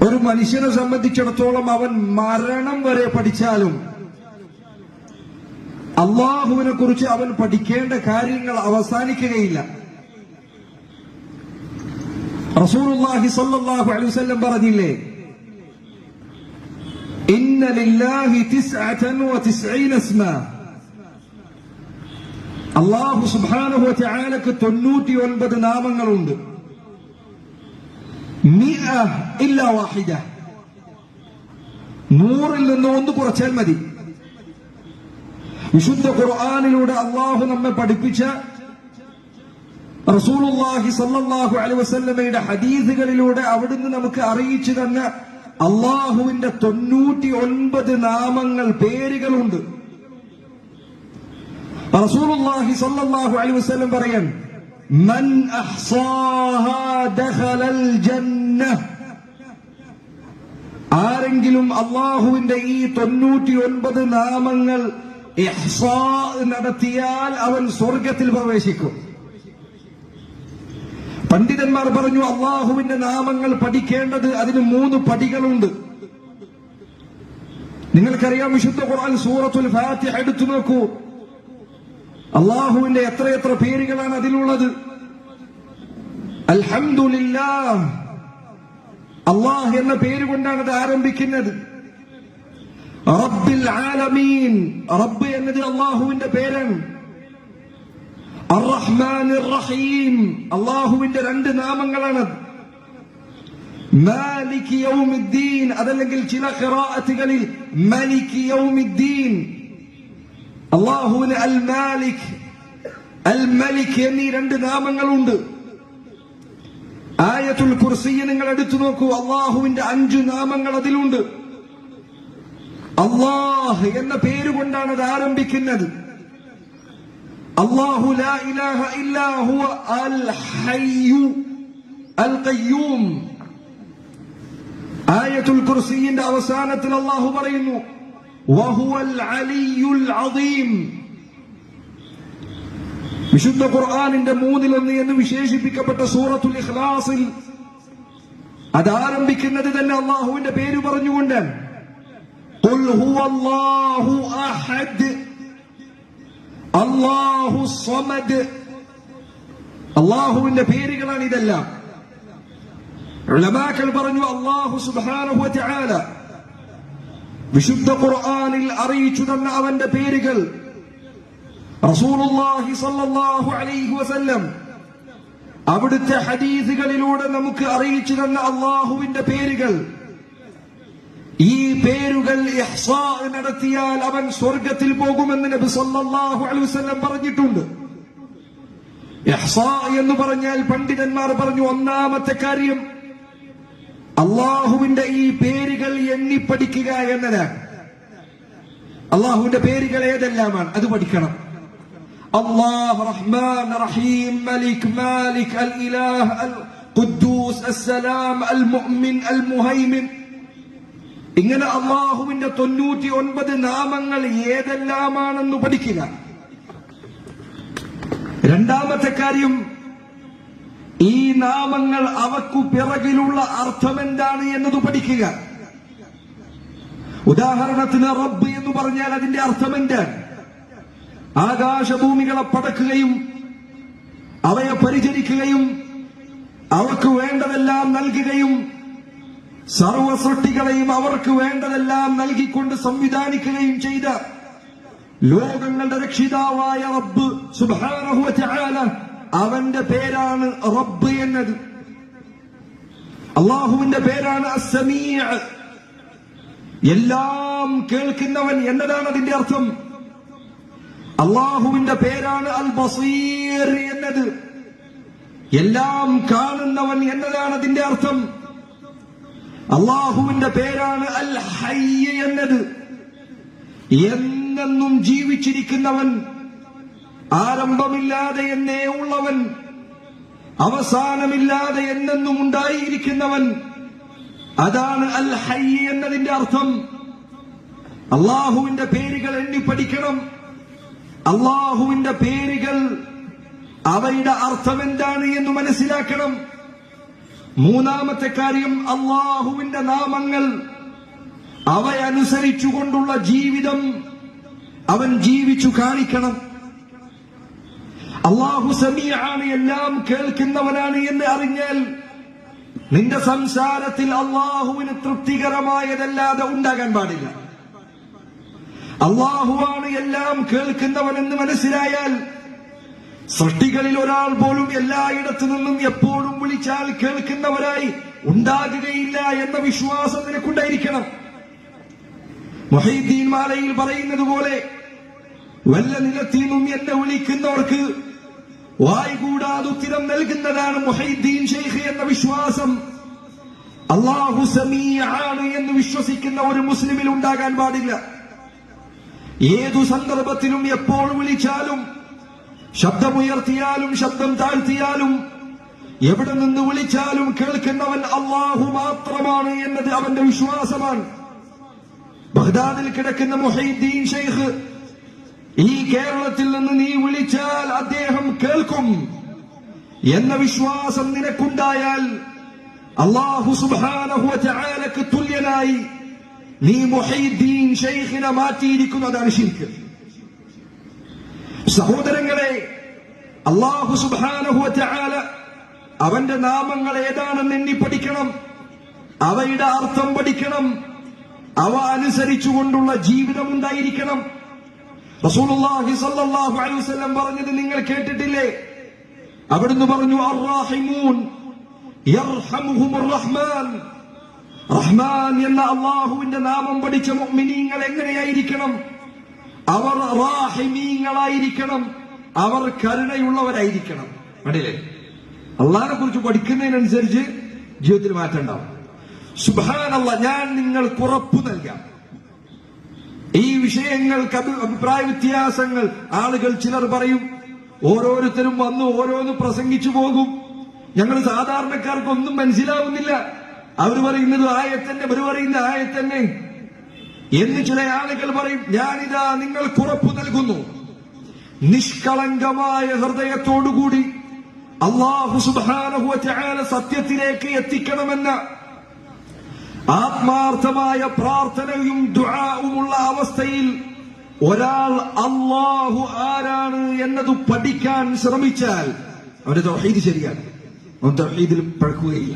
ഒരു മനുഷ്യനെ സംബന്ധിച്ചിടത്തോളം അവൻ മരണം വരെ പഠിച്ചാലും അള്ളാഹുവിനെ കുറിച്ച് അവൻ പഠിക്കേണ്ട കാര്യങ്ങൾ അവസാനിക്കുകയില്ല. റസൂലുള്ളാഹി സ്വല്ലല്ലാഹു അലൈഹി വസല്ലം പറഞ്ഞില്ലേ, ഇന്ന ലില്ലാഹി 99 ഇസ്മാ, അല്ലാഹു സുബ്ഹാനഹു വ തആലക്ക് 99 നാമങ്ങളുണ്ട്. 100 ഇല്ലാ വാഹിദ, 100ൽ നിന്ന് ഒന്ന് കുറച്ചാൽ മതി. വിശുദ്ധ ഖുർആനിലൂടെ അല്ലാഹു നമ്മെ പഠിപ്പിച്ച റസൂലുള്ളാഹി സ്വല്ലല്ലാഹു അലൈഹി വസല്ലമയുടെ ഹദീസുകളിലൂടെ അവിടുന്ന് നമുക്ക് അറിയിച്ചു തന്ന അള്ളാഹുവിന്റെ 99 നാമങ്ങൾ, പേരുകളുണ്ട്. റസൂലുള്ളാഹി സ്വല്ലല്ലാഹു അലൈഹി വസല്ലം പറയാൻ, മൻ അഹ്സാഹാ ദഖലൽ ജന്നഹ്, ആരെങ്കിലും അള്ളാഹുവിന്റെ ഈ 99 നാമങ്ങൾ ഇഹ്സാ നടത്തിയാൽ അവൻ സ്വർഗത്തിൽ പ്രവേശിക്കും. പണ്ഡിതന്മാർ പറഞ്ഞു, അള്ളാഹുവിന്റെ നാമങ്ങൾ പഠിക്കേണ്ടത് അതിന് 3 പടികളുണ്ട്. നിങ്ങൾക്കറിയാം, വിശുദ്ധ ഖുർആൻ സൂറത്തുൽ ഫാത്തിഹ എടുത്തു നോക്കൂ. അള്ളാഹുവിന്റെ എത്രയെത്ര പേരുകളാണ് അതിലുള്ളത്. അൽഹംദുലില്ലാഹ്, അള്ളാഹ് എന്ന പേര് കൊണ്ടാണ് അത് ആരംഭിക്കുന്നത്. റബ്ബിൽ ആലമീൻ, റബ്ബ് എന്നത് അള്ളാഹുവിന്റെ പേരാണ്. അർറഹ്മാനിർ റഹീം, അള്ളാഹുവിന്റെ 2 നാമങ്ങളാണ്. മാലിക് യൗമിദ്ദീൻ, അതല്ലെങ്കിൽ ചില ഖിറാഅത്തുകളിൽ മലിക് യൗമിദ്ദീൻ, അള്ളാഹുവിന് അൽ മാലിക്, അൽ മലിക് എന്നീ 2 നാമങ്ങളുണ്ട്. ആയത്തുൽ കുർസി നിങ്ങൾ എടുത്തു നോക്കൂ, അള്ളാഹുവിന്റെ 5 നാമങ്ങൾ അതിലുണ്ട്. അള്ളാഹ് എന്ന പേരുകൊണ്ടാണ് അത് ആരംഭിക്കുന്നത്. അല്ലാഹു ലാ ഇലാഹ ഇല്ലാ ഹുവ അൽ ഹയ്യു അൽ ഖയ്യൂം. ആയത്തുൽ കുർസിയുടെ അവസാനത്തിൽ അല്ലാഹു പറയുന്നു, വഹുവൽ അലിയുൽ അദീം. വിശുദ്ധ ഖുർആനിന്റെ 3-1 എന്ന് വിശേഷിപ്പിക്കപ്പെട്ട സൂറത്തുൽ ഇഖ്ലാസിൽ അത് ആരംഭിക്കുന്നത് തന്നെ അല്ലാഹുവിന്റെ പേര് പറഞ്ഞുകൊണ്ട്, ഖുൽ ഹുവല്ലാഹു അഹദ് അല്ലാഹു സ്വമദ്. അള്ളാഹുവിന്റെ പേരുകളാണ് ഇതെല്ലാം. ഉലമാക്കൾ പറഞ്ഞു, അല്ലാഹു സുബ്ഹാനഹു വ തആല വിശുദ്ധ ഖുർആനിൽ അറിയിച്ചു തന്ന അവന്റെ പേരുകൾ റസൂലുള്ളാഹി സ്വല്ലല്ലാഹു അലൈഹി വസല്ലം അവിടുത്തെ ഹദീസുകളിലൂടെ നമുക്ക് അറിയിച്ചു തന്ന അള്ളാഹുവിന്റെ പേരുകൾ, ഈ പേരുകൾ ഇഹ്സാ നടത്തിയാൽ അവൻ സ്വർഗത്തിൽ പോകുമെന്ന് നബി സല്ലല്ലാഹു അലൈഹി വസല്ലം പറഞ്ഞിട്ടുണ്ട്. ഇഹ്സാ എന്ന് പറഞ്ഞാൽ പണ്ഡിതന്മാർ പറഞ്ഞു, ഒന്നാമത്തെ കാര്യം അള്ളാഹുവിന്റെ ഈ പേരുകൾ എണ്ണി പഠിക്കുക എന്നതാണ്. അള്ളാഹുവിന്റെ പേരുകൾ ഏതെല്ലാമാണ് അത് പഠിക്കണം. അല്ലാഹ്, റഹ്മാൻ, റഹീം, മലിക്, മാലിക്, അൽ ഇലാഹ്, അൽ ഖുദ്ദൂസ്, അസ്സലാം, അൽ മുഅ്മിൻ, അൽ മുഹൈമിൻ. ഇങ്ങനെ അള്ളാഹുവിന്റെ 99 നാമങ്ങൾ ഏതെല്ലാമാണെന്ന് പഠിക്കുക. രണ്ടാമത്തെ കാര്യം, ഈ നാമങ്ങൾ അവക്കു പിറകിലുള്ള അർത്ഥം എന്താണ് എന്നത് പഠിക്കുക. ഉദാഹരണത്തിന് റബ്ബ് എന്ന് പറഞ്ഞാൽ അതിന്റെ അർത്ഥം എന്താണ്? ആകാശഭൂമികളെ പടക്കുകയും അവയെ പരിചരിക്കുകയും അവർക്ക് വേണ്ടതെല്ലാം നൽകുകയും സർവസൃഷ്ടികളെയും അവർക്ക് വേണ്ടതെല്ലാം നൽകിക്കൊണ്ട് സംവിധാനിക്കുകയും ചെയ്ത ലോകങ്ങളുടെ രക്ഷിതാവായ റബ്ബ് സുബ്ഹാനഹു വ തആല, അവന്റെ പേരാണ് റബ്ബ് എന്നത്. അള്ളാഹുവിന്റെ പേരാണ് അസ്സമീഅ്, എല്ലാം കേൾക്കുന്നവൻ എന്നതാണ് അതിന്റെ അർത്ഥം. അള്ളാഹുവിന്റെ പേരാണ് അൽ ബസീർ എന്നത്, എല്ലാം കാണുന്നവൻ എന്നതാണ് അതിന്റെ അർത്ഥം. അള്ളാഹുവിന്റെ പേരാണ് അൽ ഹയ്യ് എന്നത്, എന്നെന്നും ജീവിച്ചിരിക്കുന്നവൻ, ആരംഭമില്ലാതെ എന്നേ ഉള്ളവൻ, അവസാനമില്ലാതെ എന്നെന്നും ഉണ്ടായിരിക്കുന്നവൻ, അതാണ് അൽ ഹയ്യ് എന്നതിന്റെ അർത്ഥം. അള്ളാഹുവിന്റെ പേരുകൾ എണ്ണി പഠിക്കണം. അള്ളാഹുവിന്റെ പേരുകൾ അവയുടെ അർത്ഥം എന്താണ് എന്ന് മനസ്സിലാക്കണം. മൂന്നാമത്തെ കാര്യം അള്ളാഹുവിന്റെ നാമങ്ങൾ അവയനുസരിച്ചുകൊണ്ടുള്ള ജീവിതം അവൻ ജീവിച്ചു കാണിക്കണം. അള്ളാഹു സമീഅാണ്, എല്ലാം കേൾക്കുന്നവനാണ് എന്ന് അറിഞ്ഞാൽ നിന്റെ സംസാരത്തിൽ അള്ളാഹുവിന് തൃപ്തികരമായതല്ലാതെ ഉണ്ടാകാൻ പാടില്ല. അള്ളാഹുവാണ് എല്ലാം കേൾക്കുന്നവനെന്ന് മനസ്സിലായാൽ സൃഷ്ടികളിൽ ഒരാൾ പോലും എല്ലായിടത്തു നിന്നും എപ്പോഴും വിളിച്ചാൽ കേൾക്കുന്നവരായി ഉണ്ടാകുകയില്ല എന്ന വിശ്വാസം നിനക്കുണ്ടായിരിക്കണം. മുഹൈദ്ദീൻ മാലയിൽ പറയുന്നത് പോലെ വല്ല നിലത്തിൽ നിന്നും എന്നെ വിളിക്കുന്നവർക്ക് വായ്കൂടാതെ ഉത്തരം നൽകുന്നതാണ് മുഹൈദ്ദീൻ ശൈഖ് എന്ന വിശ്വാസം അല്ലാഹു സമീഅാണ് എന്ന് വിശ്വസിക്കുന്ന ഒരു മുസ്ലിമിൽ ഉണ്ടാകാൻ പാടില്ല. ഏതു സന്ദർഭത്തിലും എപ്പോൾ വിളിച്ചാലും, ശബ്ദമുയർത്തിയാലും ശബ്ദം താഴ്ത്തിയാലും, എവിടെ നിന്ന് വിളിച്ചാലും കേൾക്കുന്നവൻ അല്ലാഹു മാത്രമാണ് എന്നത് അവന്റെ വിശ്വാസമാണ്. ബഗ്ദാദിൽ കിടക്കുന്ന മുഹൈദ്ദീൻ ശൈഖ് ഈ കേരളത്തിൽ നിന്ന് നീ വിളിച്ചാൽ അദ്ദേഹം കേൾക്കും എന്ന വിശ്വാസം നിനക്കുണ്ടായാൽ അല്ലാഹു സുബ്ഹാനഹു വ തആലക്ക് തുല്യനായി നീ മുഹൈദ്ദീൻ ശൈഖിനെ മാറ്റിയിരിക്കുന്നതാണ് ശിർക്ക്. സഹോദരങ്ങളെ, അല്ലാഹു സുബ്ഹാനഹു വ തആല അവന്റെ നാമങ്ങൾ ഏതാണെന്ന് എണ്ണി പഠിക്കണം, അവയുടെ അർത്ഥം പഠിക്കണം, അവ അനുസരിച്ചുകൊണ്ടുള്ള ജീവിതം ഉണ്ടായിരിക്കണം. റസൂലുള്ളാഹി സ്വല്ലല്ലാഹു അലൈഹി വസല്ലം പറഞ്ഞത് നിങ്ങൾ കേട്ടിട്ടില്ലേ? അവിടുന്ന് പറഞ്ഞു, അർറാഹിമൂൻ യർഹമുഹുമുർ റഹ്മാൻ. റഹ്മാൻ എന്ന അല്ലാഹുവിന്റെ നാമം പഠിച്ച മുഅ്മിനീങ്ങൾ എങ്ങനെയായിരിക്കണം? അവർ റാഹിമീങ്ങളായിരിക്കണം, അവർ കരുണയുള്ളവരായിരിക്കണം. കണ്ടില്ലേ? അള്ളാഹിനെ കുറിച്ച് പഠിക്കുന്നതിനനുസരിച്ച് ജീവിതത്തിൽ മാറ്റം ഉണ്ടാവും. സുബ്ഹാനല്ലാഹ്, ഞാൻ നിങ്ങൾക്ക് ഉറപ്പു നൽകാം, ഈ വിഷയങ്ങൾക്ക് അഭിപ്രായ വ്യത്യാസങ്ങൾ ആളുകൾ ചിലർ പറയും, ഓരോരുത്തരും വന്ന് ഓരോന്ന് പ്രസംഗിച്ചു പോകും, ഞങ്ങൾ സാധാരണക്കാർക്കൊന്നും മനസ്സിലാവുന്നില്ല, അവർ പറയുന്നത് ആയത്തന്നെ, അവർ പറയുന്ന ആയത്തന്നെ എന്ന് ചില ആളുകൾ പറയും. ഞാനിതാ നിങ്ങൾക്ക് ഉറപ്പു നൽകുന്നു, നിഷ്കളങ്കമായ ഹൃദയത്തോടുകൂടി അല്ലാഹു സുബ്ഹാനഹു വ തആല സത്യത്തിലേക്ക് എത്തിക്കണമെന്ന ആത്മാർത്ഥമായ പ്രാർത്ഥനയും ദുആവുമുള്ള അവസ്ഥയിൽ ഒരാൾ അല്ലാഹു ആരാണ് എന്നത് പഠിക്കാൻ ശ്രമിച്ചാൽ അവന്റെ തൗഹീദ് ശരിയാണ്, അവൻ തൗഹീദിൽ പഴക്കുകയില്ല.